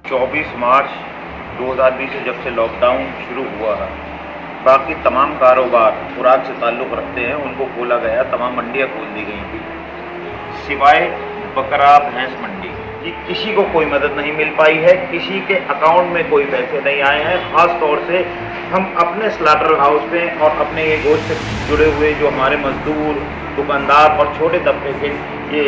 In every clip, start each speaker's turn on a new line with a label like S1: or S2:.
S1: 24 मार्च 2020 से जब से लॉकडाउन शुरू हुआ है, बाकी तमाम कारोबार खुराक से ताल्लुक़ रखते हैं उनको खोला गया, तमाम मंडियाँ खोल दी गई थी, सिवाय बकरा भैंस मंडी कि किसी को कोई मदद नहीं मिल पाई है, किसी के अकाउंट में कोई पैसे नहीं आए हैं। ख़ास तौर से हम अपने स्लाटर हाउस में और अपने ये गोश्त से जुड़े हुए जो हमारे मजदूर, दुकानदार और छोटे तबके के ये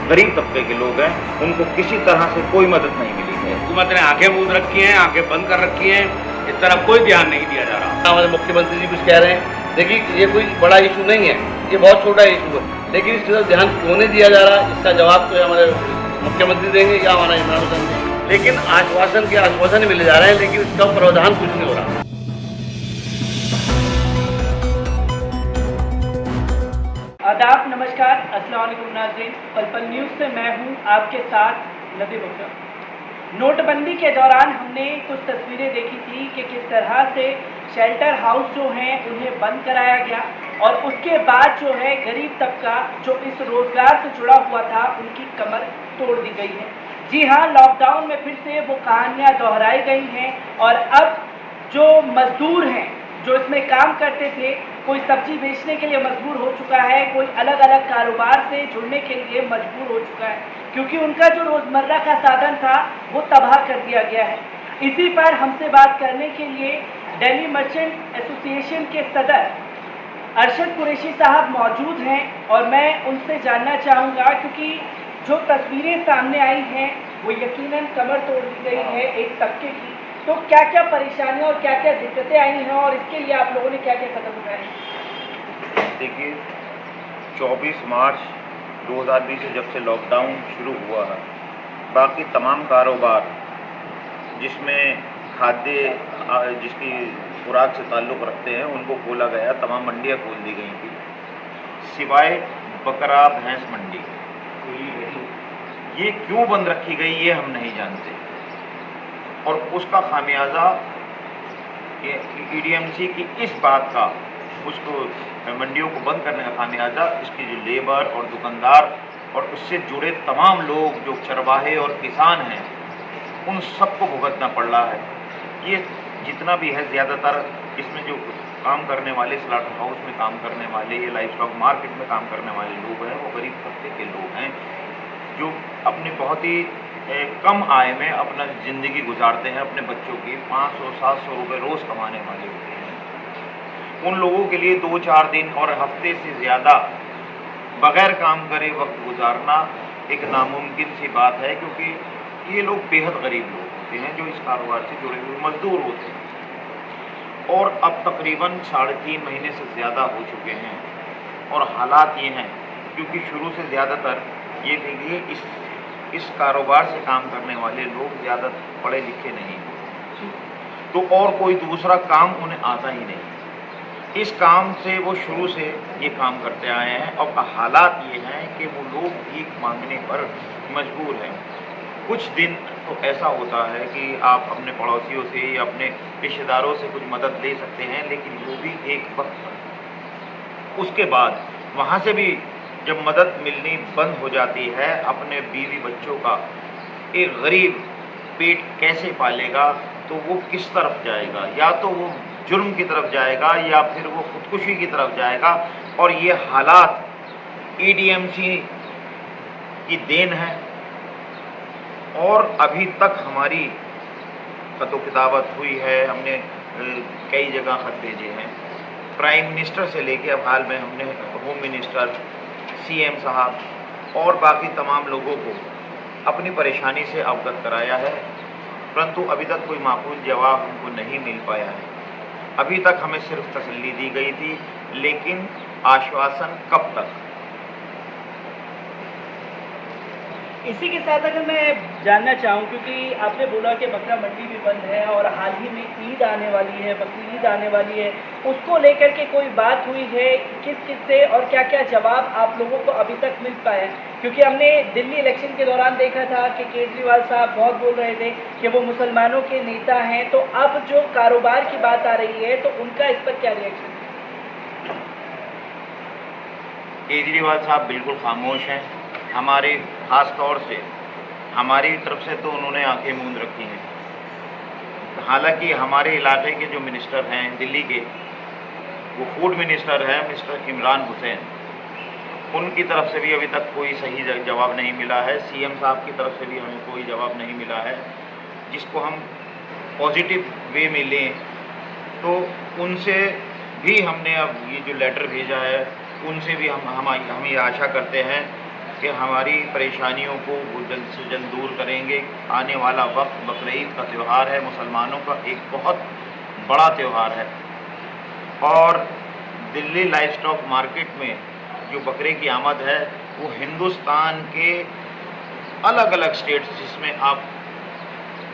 S1: गरीब तबके के लोग हैं, उनको किसी तरह से कोई मदद नहीं मिली है।
S2: हुकूमत ने आंखें मूंद रखी हैं, आंखें बंद कर रखी हैं, इस तरफ कोई ध्यान नहीं दिया जा रहा। हमारे मुख्यमंत्री जी कुछ कह रहे हैं, देखिए ये कोई बड़ा इशू नहीं है, ये बहुत छोटा इशू है, लेकिन इस तरफ ध्यान क्यों नहीं दिया जा रहा, इसका जवाब तो हमारे मुख्यमंत्री देंगे या हमारा इमरान खान देंगे। लेकिन आश्वासन मिले जा रहे हैं, लेकिन इसका प्रावधान कुछ नहीं हो रहा।
S3: आदाब, नमस्कार, अस्सलाम वालेकुम नाज़रीन। पल पल न्यूज़ से मैं हूं आपके साथ नदी बख्तर। नोटबंदी के दौरान हमने कुछ तस्वीरें देखी थी कि किस तरह से शेल्टर हाउस जो हैं उन्हें बंद कराया गया और उसके बाद जो है गरीब तबका जो इस रोज़गार से जुड़ा हुआ था उनकी कमर तोड़ दी गई है। जी हाँ, लॉकडाउन में फिर से वो कहानियाँ दोहराई गई हैं और अब जो मज़दूर हैं जो इसमें काम करते थे, कोई सब्जी बेचने के लिए मजबूर हो चुका है, कोई अलग अलग कारोबार से जुड़ने के लिए मजबूर हो चुका है, क्योंकि उनका जो रोज़मर्रा का साधन था वो तबाह कर दिया गया है। इसी पर हमसे बात करने के लिए दिल्ली मर्चेंट एसोसिएशन के सदर अरशद कुरैशी साहब मौजूद हैं और मैं उनसे जानना चाहूँगा, क्योंकि जो तस्वीरें सामने आई हैं वो यकीनन कमर तोड़ दी गई है एक तबके की। तो क्या क्या परेशानियाँ और क्या क्या दिक्कतें आई हैं और इसके लिए आप लोगों ने क्या क्या कदम उठाए?
S1: देखिए, 24 मार्च 2020 से जब से लॉकडाउन शुरू हुआ है, बाकी तमाम कारोबार जिसमें जिसकी खुराक से ताल्लुक़ रखते हैं उनको खोला गया, तमाम मंडियाँ खोल दी गई थी, सिवाय बकरा भैंस मंडी। ये क्यों बंद रखी गई ये हम नहीं जानते और उसका खामियाजा ईडीएमसी की इस बात का, उसको मंडियों को बंद करने का खामियाजा इसकी जो लेबर और दुकानदार और उससे जुड़े तमाम लोग जो चरवाहे और किसान हैं उन सबको भुगतना पड़ रहा है। ये जितना भी है, ज़्यादातर इसमें जो काम करने वाले, स्लाटर हाउस में काम करने वाले, ये लाइव स्टॉक मार्केट में काम करने वाले लोग हैं, वो गरीब तबके के लोग हैं जो अपनी बहुत ही कम आय में अपना ज़िंदगी गुजारते हैं। अपने बच्चों की 500-700 रुपये रोज़ कमाने वाले होते हैं। उन लोगों के लिए 2-4 दिन और हफ्ते से ज़्यादा बग़ैर काम करे वक्त गुजारना एक नामुमकिन सी बात है, क्योंकि ये लोग बेहद गरीब लोग होते हैं जो इस कारोबार से जुड़े हुए मज़दूर होते हैं। और अब तकरीबन 3.5 महीने से ज़्यादा हो चुके हैं और हालात ये हैं, क्योंकि शुरू से ज़्यादातर ये देखिए इस कारोबार से काम करने वाले लोग ज़्यादा पढ़े लिखे नहीं, तो और कोई दूसरा काम उन्हें आता ही नहीं। इस काम से वो शुरू से ये काम करते आए हैं और हालात ये हैं कि वो लोग भीख मांगने पर मजबूर हैं। कुछ दिन तो ऐसा होता है कि आप अपने पड़ोसियों से या अपने रिश्तेदारों से कुछ मदद ले सकते हैं, लेकिन वो भी एक वक्त पर। उसके बाद वहाँ से भी जब मदद मिलनी बंद हो जाती है, अपने बीवी बच्चों का एक गरीब पेट कैसे पालेगा, तो वो किस तरफ जाएगा? या तो वो जुर्म की तरफ जाएगा या फिर वो खुदकुशी की तरफ जाएगा। और ये हालात ईडीएमसी की देन है और अभी तक हमारी खतो-किताबत हुई है, हमने कई जगह खत भेजे हैं, प्राइम मिनिस्टर से लेके अब हाल में हमने होम मिनिस्टर, सीएम साहब और बाकी तमाम लोगों को अपनी परेशानी से अवगत कराया है, परंतु अभी तक कोई माकूल जवाब हमको नहीं मिल पाया है। अभी तक हमें सिर्फ तसल्ली दी गई थी, लेकिन आश्वासन कब तक?
S3: इसी के साथ अगर मैं जानना चाहूँ, क्योंकि आपने बोला कि बकरा मंडी भी बंद है और हाल ही में ईद आने वाली है, बकरी ईद आने वाली है, उसको लेकर के कोई बात हुई है किस किस से और क्या क्या जवाब आप लोगों को अभी तक मिल पाया है? क्योंकि हमने दिल्ली इलेक्शन के दौरान देखा था कि केजरीवाल साहब बहुत बोल रहे थे कि वो मुसलमानों के नेता हैं, तो अब जो कारोबार की बात आ रही है तो उनका इस पर क्या रिएक्शन है?
S1: केजरीवाल साहब बिल्कुल खामोश हैं। हमारे ख़ास तौर से हमारी तरफ से तो उन्होंने आंखें मूंद रखी हैं। हालांकि हमारे इलाके के जो मिनिस्टर हैं दिल्ली के, वो फूड मिनिस्टर हैं मिस्टर इमरान हुसैन, उनकी तरफ से भी अभी तक कोई सही जवाब नहीं मिला है। सीएम साहब की तरफ से भी हमें कोई जवाब नहीं मिला है। जिसको हम पॉजिटिव वे में लें तो उनसे भी हमने अब ये जो लेटर भेजा है, उनसे भी हम ये आशा करते हैं कि हमारी परेशानियों को वो जल्द से जल्द दूर करेंगे। आने वाला वक्त बकरीद का त्यौहार है, मुसलमानों का एक बहुत बड़ा त्यौहार है, और दिल्ली लाइव स्टॉक मार्केट में जो बकरे की आमद है वो हिंदुस्तान के अलग अलग स्टेट्स, जिसमें आप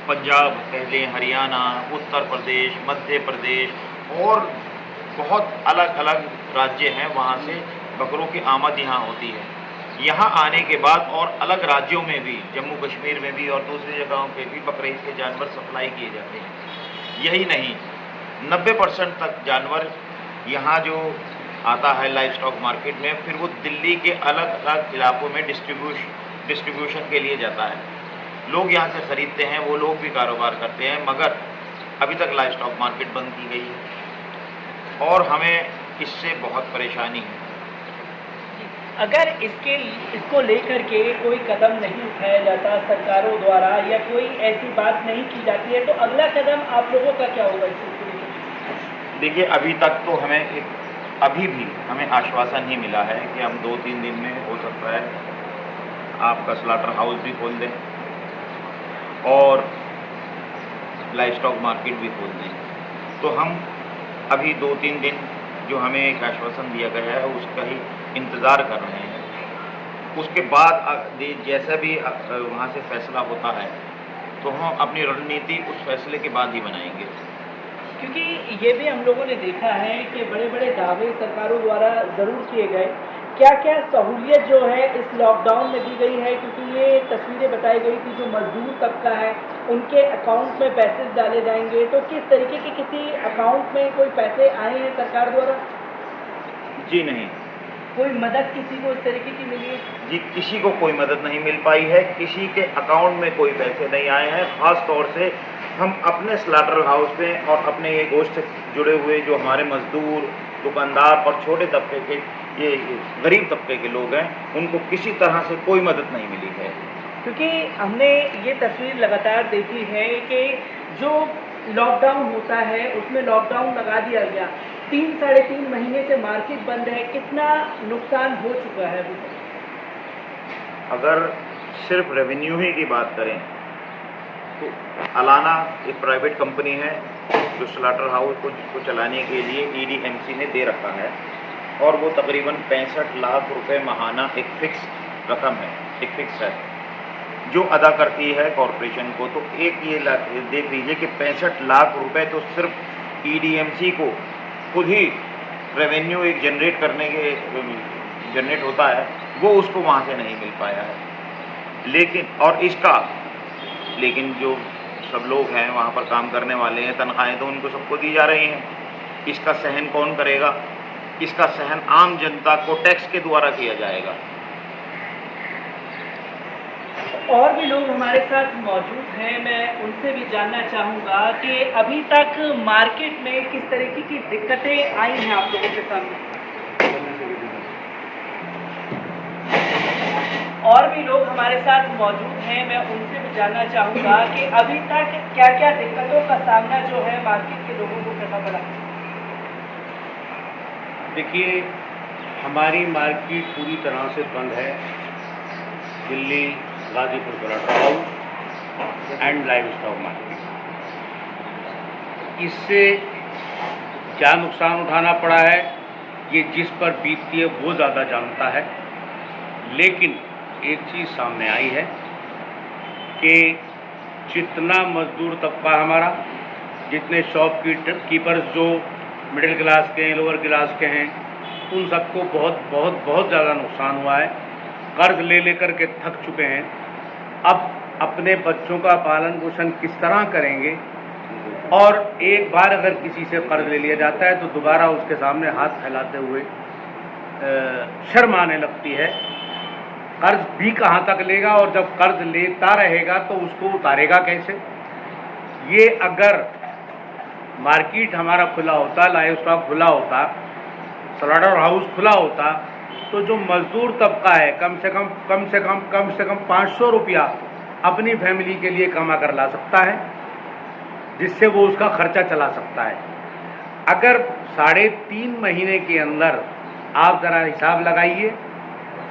S1: पंजाब कह लें, हरियाणा, उत्तर प्रदेश, मध्य प्रदेश और बहुत अलग अलग राज्य हैं, वहाँ से बकरों की आमद यहाँ होती है। यहाँ आने के बाद और अलग राज्यों में भी, जम्मू कश्मीर में भी और दूसरी जगहों पे भी बकरीद के जानवर सप्लाई किए जाते हैं। यही नहीं, 90% तक जानवर यहाँ जो आता है लाइव स्टॉक मार्केट में, फिर वो दिल्ली के अलग अलग इलाकों में डिस्ट्रीब्यूशन के लिए जाता है। लोग यहाँ से ख़रीदते हैं, वो लोग भी कारोबार करते हैं, मगर अभी तक लाइव स्टॉक मार्केट बंद की गई है और हमें इससे बहुत परेशानी है।
S3: अगर इसको लेकर के कोई कदम नहीं उठाया जाता सरकारों द्वारा या कोई ऐसी बात नहीं की जाती है, तो अगला कदम आप लोगों का क्या होगा इस सिलसिले में?
S1: देखिए, अभी तक तो अभी भी हमें आश्वासन ही मिला है कि हम 2-3 दिन में हो सकता है आपका स्लॉटर हाउस भी खोल दें और लाइव स्टॉक मार्केट भी खोल दें। तो हम अभी 2-3 दिन जो हमें एक आश्वासन दिया गया है उसका ही इंतज़ार कर रहे हैं। उसके बाद जैसा भी वहाँ से फैसला होता है तो हम अपनी रणनीति उस फैसले के बाद ही बनाएंगे।
S3: क्योंकि ये भी हम लोगों ने देखा है कि बड़े बड़े दावे सरकारों द्वारा ज़रूर किए गए, क्या क्या सहूलियत जो है इस लॉकडाउन में दी गई है, क्योंकि ये तस्वीरें बताई गई थी जो मजदूर तबका है उनके अकाउंट में पैसे डाले जाएंगे, तो किस तरीके के किसी अकाउंट में कोई पैसे आए हैं सरकार द्वारा?
S1: जी नहीं,
S3: कोई मदद किसी को इस तरीके की मिली है?
S1: जी किसी को कोई मदद नहीं मिल पाई है, किसी के अकाउंट में कोई पैसे नहीं आए हैं। ख़ास तौर से हम अपने स्लॉटर हाउस में और अपने ये गोश्त से जुड़े हुए जो हमारे मजदूर, दुकानदार और छोटे तबके के ये गरीब तबके के लोग हैं, उनको किसी तरह से कोई मदद नहीं मिली है।
S3: क्योंकि हमने ये तस्वीर लगातार देखी है कि जो लॉकडाउन होता है उसमें लॉकडाउन लगा दिया गया, 3-3.5 महीने से मार्केट बंद है, कितना नुकसान हो चुका है अभी तक?
S1: अगर सिर्फ रेवेन्यू ही की बात करें तो अलाना एक प्राइवेट कंपनी है जो स्लॉटर हाउस को चलाने के लिए EDMC ने दे रखा है, और वो तकरीबन 65 लाख रुपए माहाना एक फिक्स रकम है, एक फिक्स है जो अदा करती है कॉरपोरेशन को। तो एक ये देख लीजिए कि 65 लाख रुपए तो सिर्फ EDMC को खुद ही रेवेन्यू एक जनरेट होता है, वो उसको वहाँ से नहीं मिल पाया है। लेकिन जो सब लोग हैं वहाँ पर काम करने वाले हैं, तनख्वाहें तो उनको सबको दी जा रही हैं। इसका सहन कौन करेगा? इसका सहन आम जनता को टैक्स के द्वारा किया जाएगा।
S3: और भी लोग हमारे साथ मौजूद हैं, मैं उनसे भी जानना चाहूँगा कि अभी तक मार्केट में किस तरीके की दिक्कतें आई हैं आप लोगों के सामने। और भी लोग हमारे साथ मौजूद हैं, मैं उनसे भी जानना चाहूँगा कि अभी तक क्या क्या दिक्कतों का सामना जो है मार्केट के लोगों को करना पड़ा।
S4: देखिए, हमारी मार्केट पूरी तरह से बंद है। Delhi Ghazipur slaughter house and live stock market, इससे क्या नुकसान उठाना पड़ा है ये जिस पर बीतती है वो ज़्यादा जानता है। लेकिन एक चीज़ सामने आई है कि जितना मजदूर तबका हमारा, जितने शॉपकीपर्स जो मिडिल क्लास के हैं, लोअर क्लास के हैं, उन सबको बहुत बहुत बहुत ज़्यादा नुकसान हुआ है। कर्ज ले लेकर के थक चुके हैं। अब अपने बच्चों का पालन पोषण किस तरह करेंगे, और एक बार अगर किसी से कर्ज ले लिया जाता है तो दोबारा उसके सामने हाथ फैलाते हुए शर्म आने लगती है। कर्ज भी कहाँ तक लेगा, और जब कर्ज लेता रहेगा तो उसको उतारेगा कैसे। ये अगर मार्केट हमारा खुला होता, लाइव स्टॉक खुला होता, स्लॉटर हाउस खुला होता, तो जो मजदूर तबका है कम से कम 500 रुपया अपनी फैमिली के लिए कमा कर ला सकता है, जिससे वो उसका खर्चा चला सकता है। अगर 3.5 महीने के अंदर आप ज़रा हिसाब लगाइए,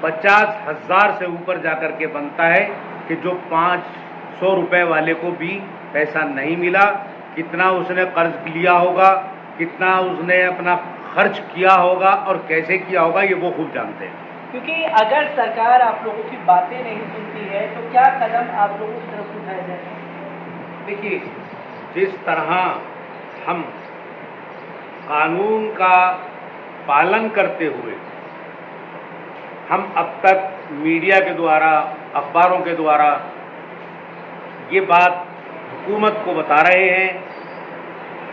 S4: 50,000 से ऊपर जाकर के बनता है कि जो 500 रुपये वाले को भी पैसा नहीं मिला, कितना उसने कर्ज लिया होगा, कितना उसने अपना खर्च किया होगा और कैसे किया होगा, ये वो खूब जानते हैं।
S3: क्योंकि अगर सरकार आप लोगों की बातें नहीं सुनती है तो क्या कदम आप लोगों की तरफ उठाए जाए?
S4: देखिए, जिस तरह हम कानून का पालन करते हुए हम अब तक मीडिया के द्वारा, अखबारों के द्वारा ये बात हुकूमत को बता रहे हैं,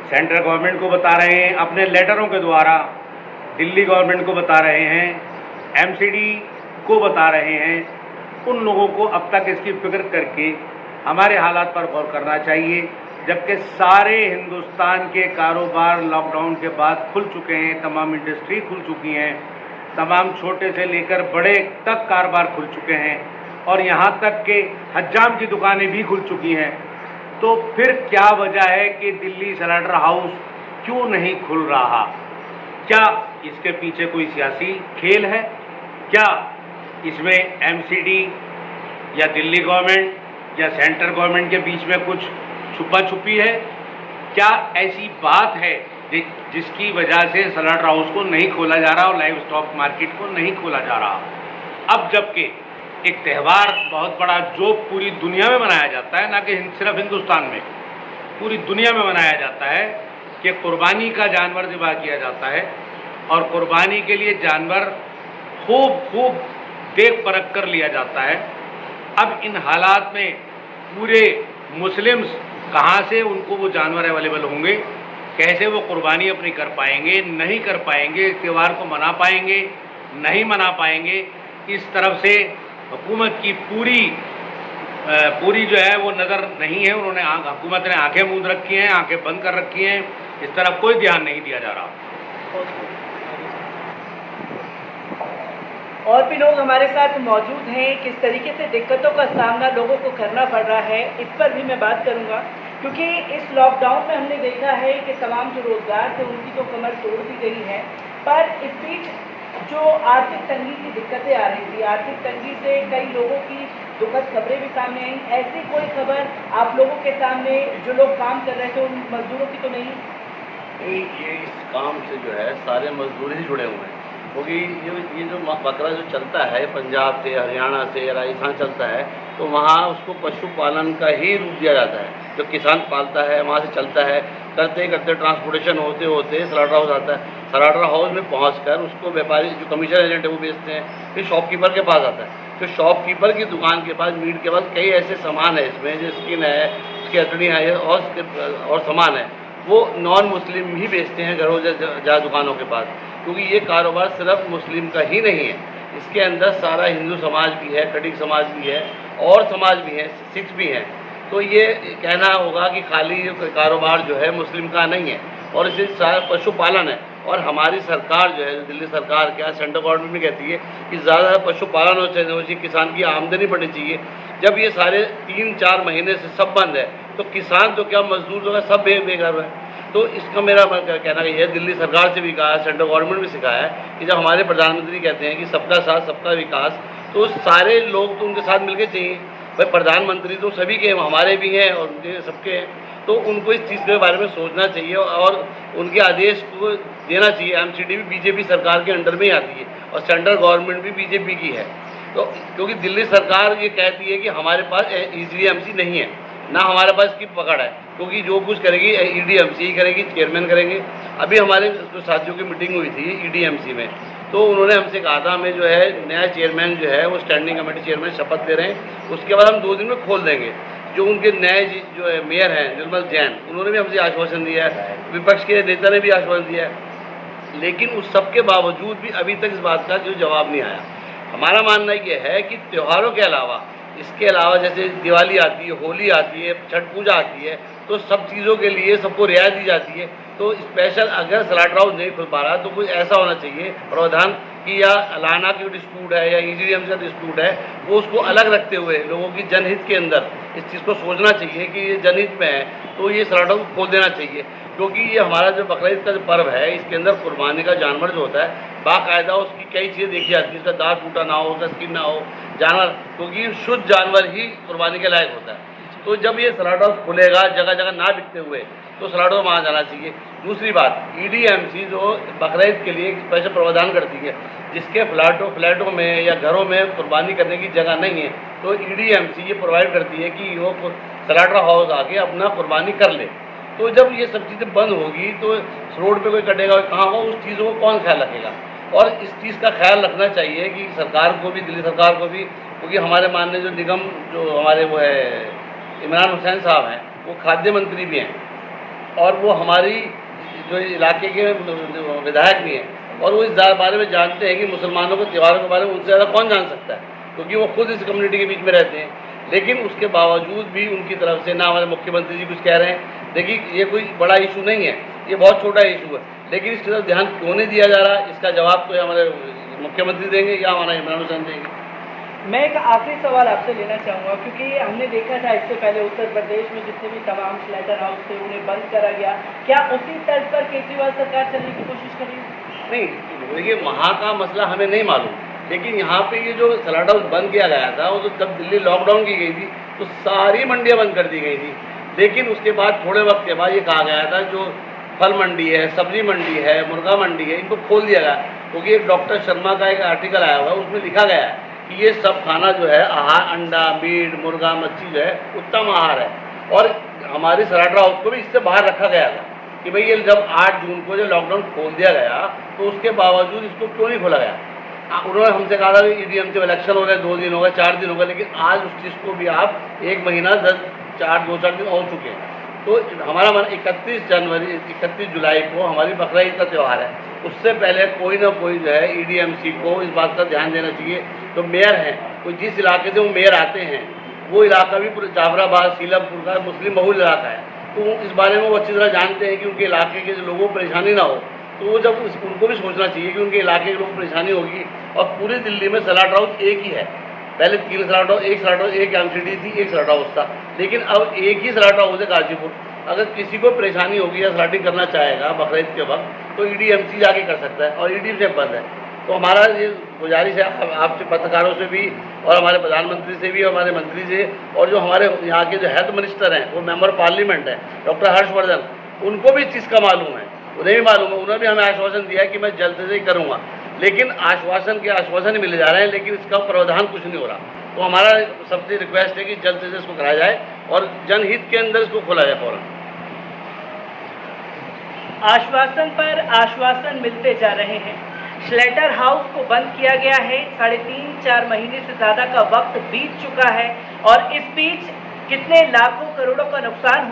S4: सेंट्रल गवर्नमेंट को बता रहे हैं, अपने लेटरों के द्वारा दिल्ली गवर्नमेंट को बता रहे हैं, एमसीडी को बता रहे हैं, उन लोगों को अब तक इसकी फिक्र करके हमारे हालात पर गौर करना चाहिए। जबकि सारे हिंदुस्तान के कारोबार लॉकडाउन के बाद खुल चुके हैं, तमाम इंडस्ट्री खुल चुकी हैं, तमाम छोटे से लेकर बड़े तक कारोबार खुल चुके हैं, और यहाँ तक के हज्जाम की दुकानें भी खुल चुकी हैं। तो फिर क्या वजह है कि दिल्ली स्लॉटर हाउस क्यों नहीं खुल रहा? क्या इसके पीछे कोई सियासी खेल है? क्या इसमें एमसीडी या दिल्ली गवर्नमेंट या सेंट्रल गवर्नमेंट के बीच में कुछ छुपा छुपी है? क्या ऐसी बात है जिसकी वजह से स्लॉटर हाउस को नहीं खोला जा रहा और लाइव स्टॉक मार्केट को नहीं खोला जा रहा? अब जबकि एक त्यौहार बहुत बड़ा जो पूरी दुनिया में मनाया जाता है, ना कि सिर्फ हिंदुस्तान में, पूरी दुनिया में मनाया जाता है कि कुर्बानी का जानवर ज़िबा किया जाता है, और कुर्बानी के लिए जानवर खूब देख परख कर लिया जाता है। अब इन हालात में पूरे मुस्लिम्स कहाँ से उनको वो जानवर अवेलेबल होंगे? कैसे वो कुर्बानी अपनी कर पाएंगे? नहीं कर पाएंगे। इस त्यौहार को मना पाएंगे? नहीं मना पाएंगे। इस तरफ से हुकूमत की पूरी जो है वो नज़र नहीं है। उन्होंने हुकूमत ने आंखें मूंद रखी हैं, आंखें बंद कर रखी हैं, इस तरफ कोई ध्यान नहीं दिया जा रहा।
S3: और भी लोग हमारे साथ मौजूद हैं, किस तरीके से दिक्कतों का सामना लोगों को करना पड़ रहा है, इस पर भी मैं बात करूंगा। क्योंकि इस लॉकडाउन में हमने देखा है कि तमाम जो रोज़गार थे उनकी तो कमर तोड़ दी गई है, पर इस बीच जो आर्थिक तंगी की दिक्कतें आ रही थी, आर्थिक तंगी से कई लोगों की दुखद खबरें भी सामने आई। ऐसी कोई खबर आप लोगों के सामने, जो लोग काम कर रहे थे उन मजदूरों की तो नहीं?
S2: ये इस काम से जो है सारे मजदूर ही जुड़े हुए हैं, क्योंकि ये जो बकरा जो चलता है पंजाब से, हरियाणा से, राजस्थान चलता है, तो वहाँ उसको पशुपालन का ही रूप दिया जाता है। जो किसान पालता है वहाँ से चलता है, करते करते ट्रांसपोर्टेशन होते होते स्लॉटर हाउस आता है। स्लॉटर हाउस में पहुंचकर उसको व्यापारी जो कमीशन एजेंट है वो बेचते हैं, फिर शॉपकीपर के पास आता है। तो शॉपकीपर की दुकान के पास, मीट के पास कई ऐसे सामान है इसमें, जो स्किन है, उसकी अतड़ी है और सामान है, वो नॉन मुस्लिम ही बेचते हैं घरों जा दुकानों के पास। क्योंकि ये कारोबार सिर्फ मुस्लिम का ही नहीं है, इसके अंदर सारा हिंदू समाज भी है, कटिक समाज भी है, और समाज भी है, सिख भी हैं। तो ये कहना होगा कि खाली कारोबार जो है मुस्लिम का नहीं है, और इसे सारा पशुपालन है। और हमारी सरकार जो है, दिल्ली सरकार क्या सेंट्रल गवर्नमेंट भी कहती है कि ज़्यादा पशुपालन हो चाहिए, किसान की आमदनी बढ़नी चाहिए। जब ये सारे 3-4 महीने से सब बंद है, तो किसान तो क्या, मजदूर जो है सब बेघर है। तो इसका मेरा कहना ये है, दिल्ली सरकार से भी कहा है, सेंट्रल गवर्नमेंट भी सिखाया है कि जब हमारे प्रधानमंत्री कहते हैं कि सबका साथ सबका विकास, तो सारे लोग तो उनके साथ मिलके चाहिए। भाई प्रधानमंत्री तो सभी के, हमारे भी हैं और उनके सबके हैं, तो उनको इस चीज़ के बारे में सोचना चाहिए और उनके आदेश को देना चाहिए। एमसीडी भी बीजेपी सरकार के अंडर में ही आती है, और सेंट्रल गवर्नमेंट भी बीजेपी की है। तो क्योंकि दिल्ली सरकार ये कहती है कि हमारे पास ईडीएमसी नहीं है, ना हमारे पास इसकी पकड़ है, क्योंकि जो कुछ करेगी ईडीएमसी ही करेगी, चेयरमैन करेंगे। अभी हमारे साथियों की मीटिंग हुई थी ईडीएमसी में, तो उन्होंने हमसे कहा था हमें जो है नया चेयरमैन जो है वो स्टैंडिंग कमेटी चेयरमैन शपथ ले रहे हैं, उसके बाद हम 2 दिन में खोल देंगे। जो उनके नए जो है मेयर हैं निर्मल जैन, उन्होंने भी हमसे आश्वासन दिया है, विपक्ष के नेता ने भी आश्वासन दिया है, लेकिन उस सब के बावजूद भी अभी तक इस बात का जो जवाब नहीं आया। हमारा मानना ये है कि त्योहारों के अलावा, इसके अलावा जैसे दिवाली आती है, होली आती है, छठ पूजा आती है, तो सब चीज़ों के लिए सबको रियायत दी जाती है। तो स्पेशल अगर स्लाटर हाउस नहीं खुल पा रहा तो कुछ ऐसा होना चाहिए प्रावधान कि या लाना की डिस्प्यूट है या EDM का डिस्प्यूट है, वो उसको अलग रखते हुए लोगों की जनहित के अंदर इस चीज़ को सोचना चाहिए कि ये जनहित में है तो ये स्लाटर हाउस खोल देना चाहिए। क्योंकि ये हमारा जो बकरीद का जो पर्व है, इसके अंदर कुर्बानी का जानवर जो होता है बाकायदा उसकी कई चीज़ें देखी जाती है, उसका दांत टूटा ना हो, उसका स्किन ना हो, जानवर, क्योंकि शुद्ध जानवर ही कुर्बानी के लायक होता है। तो जब ये स्लाटर हाउस खुलेगा जगह जगह ना बिकते हुए, तो स्लाटर हाउस वहाँ जाना चाहिए। दूसरी बात, EDMC जो बकरीद के लिए एक स्पेशल प्रावधान करती है, जिसके फ्लैटों में या घरों में कुर्बानी करने की जगह नहीं है, तो EDMC ये प्रोवाइड करती है कि वो स्लाटर हाउस आके अपना कुर्बानी कर ले। तो जब ये सब चीज़ें बंद होगी तो रोड पे कोई कटेगा, कहाँ हो, उस चीज़ों को कौन ख्याल रखेगा? और इस चीज़ का ख्याल रखना चाहिए कि सरकार को भी, दिल्ली सरकार को भी, क्योंकि हमारे माननीय जो निगम जो हमारे वो है इमरान हुसैन साहब हैं, वो खाद्य मंत्री भी हैं और वो हमारी जो इलाके के विधायक भी हैं और वो इस बारे में जानते हैं कि मुसलमानों के त्योहारों के बारे में उनसे ज़्यादा कौन जान सकता है, क्योंकि वो खुद इस कम्युनिटी के बीच में रहते हैं। लेकिन उसके बावजूद भी उनकी तरफ से ना हमारे मुख्यमंत्री जी कुछ कह रहे हैं। देखिए, ये कोई बड़ा इशू नहीं है, ये बहुत छोटा इशू है, लेकिन इसकी तरफ ध्यान क्यों नहीं दिया जा रहा, इसका जवाब तो हमारे मुख्यमंत्री देंगे या हमारा इमरान हुसैन देंगे।
S3: मैं एक आखिरी सवाल आपसे लेना चाहूँगा, क्योंकि हमने देखा था इससे पहले उत्तर प्रदेश में जितने भी तमाम स्लाटर हाउस थे उन्हें बंद करा गया। क्या उसी तर्ज पर केजरीवाल सरकार चलने की कोशिश कर रही है?
S2: नहीं, देखिए वहाँ का मसला हमें नहीं मालूम, लेकिन यहाँ पे ये जो स्लाटर हाउस बंद किया गया था, वो तो जब दिल्ली लॉकडाउन की गई थी तो सारी मंडियाँ बंद कर दी गई थी। लेकिन उसके बाद थोड़े वक्त के बाद ये कहा गया था जो फल मंडी है, सब्जी मंडी है, मुर्गा मंडी है, इनको खोल दिया गया, क्योंकि एक डॉक्टर शर्मा का एक आर्टिकल आया हुआ है, उसमें लिखा गया है कि ये सब खाना जो है आहार, अंडा, मीट, मुर्गा, मच्छी जो है उत्तम आहार है। और हमारे स्लाटर हाउस को भी इससे बाहर रखा गया था कि भाई ये जब 8 जून को जो लॉकडाउन खोल दिया गया तो उसके बावजूद इसको क्यों नहीं खोला गया। उन्होंने हमसे कहा था कि EDM से इलेक्शन हो गए, 2 दिन हो गए, 4 दिन हो गए, लेकिन आज उस चीज़ को भी आप 1 महीना 2-4 दिन हो चुके हैं। तो हमारा मन 31 जुलाई को हमारी बकरीद का त्यौहार है, उससे पहले कोई ना कोई जो है EDMC को इस बात का ध्यान देना चाहिए। तो मेयर हैं, कोई जिस इलाके से वो मेयर आते हैं वो इलाका भी जाफराबाद, सीलमपुर का मुस्लिम बहुल इलाका है, तो इस बारे में वो अच्छी तरह जानते हैं कि उनके इलाके के लोगों को परेशानी ना हो। तो वो जब उनको भी सोचना चाहिए कि उनके इलाके के लोगों को परेशानी होगी। और पूरी दिल्ली में स्लाटर हाउस एक ही है, पहले 3 स्लाटर हाउस, एक स्लाटर हाउस, एक MCD थी, एक स्लाटर हाउस था, लेकिन अब एक ही स्लाटर हाउस है गाजीपुर। अगर किसी को परेशानी होगी या स्लाटिंग करना चाहेगा बकरीद के वक्त तो EDMC जाके कर सकता है और EDMC बंद है। तो हमारा ये गुजारिश है आपसे, पत्रकारों से भी और हमारे प्रधानमंत्री से भी, हमारे मंत्री से, और जो हमारे यहाँ के जो हेल्थ मिनिस्टर हैं, वो मेंबर पार्लियामेंट है डॉक्टर हर्षवर्धन, उनको भी इस चीज़ का मालूम है, उन्हें भी मालूम है। उन्होंने भी हमें आश्वासन दिया है कि मैं जल्द से ही करूँगा, लेकिन आश्वासन मिले जा रहे हैं, लेकिन इसका प्रावधान कुछ नहीं हो रहा। तो हमारा सबसे रिक्वेस्ट है कि जल्द से जल्द इसको कराया जाए और जनहित के अंदर इसको खोला जाए फौरन।
S3: आश्वासन पर आश्वासन मिलते जा रहे हैं। स्लाटर हाउस को बंद किया गया है, 3.5-4 महीने से ज़्यादा का वक्त बीत चुका है और इस बीच कितने लाखों करोड़ों का नुकसान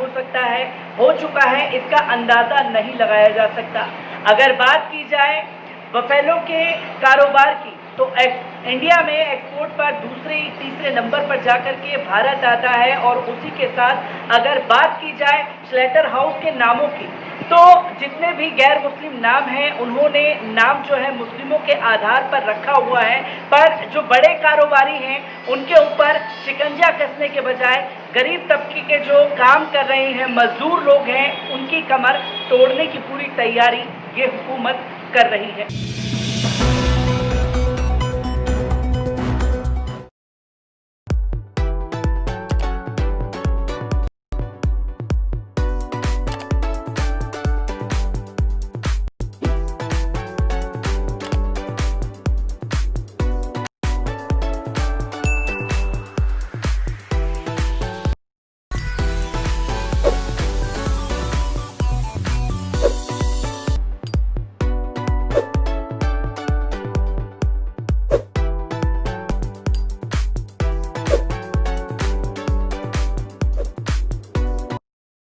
S3: हो चुका है, इसका अंदाज़ा नहीं लगाया जा सकता। अगर बात की जाए बफेलो के कारोबार की, तो इंडिया में एक्सपोर्ट पर दूसरे-तीसरे नंबर पर जाकर के भारत आता है। और उसी के साथ अगर बात की जाए स्लाटर हाउस के नामों की, तो जितने भी गैर मुस्लिम नाम हैं, उन्होंने नाम जो है मुस्लिमों के आधार पर रखा हुआ है, पर जो बड़े कारोबारी हैं उनके ऊपर शिकंजा कसने के बजाय गरीब तबके के जो काम कर रहे हैं, मजदूर लोग हैं, उनकी कमर तोड़ने की पूरी तैयारी ये हुकूमत कर रही है।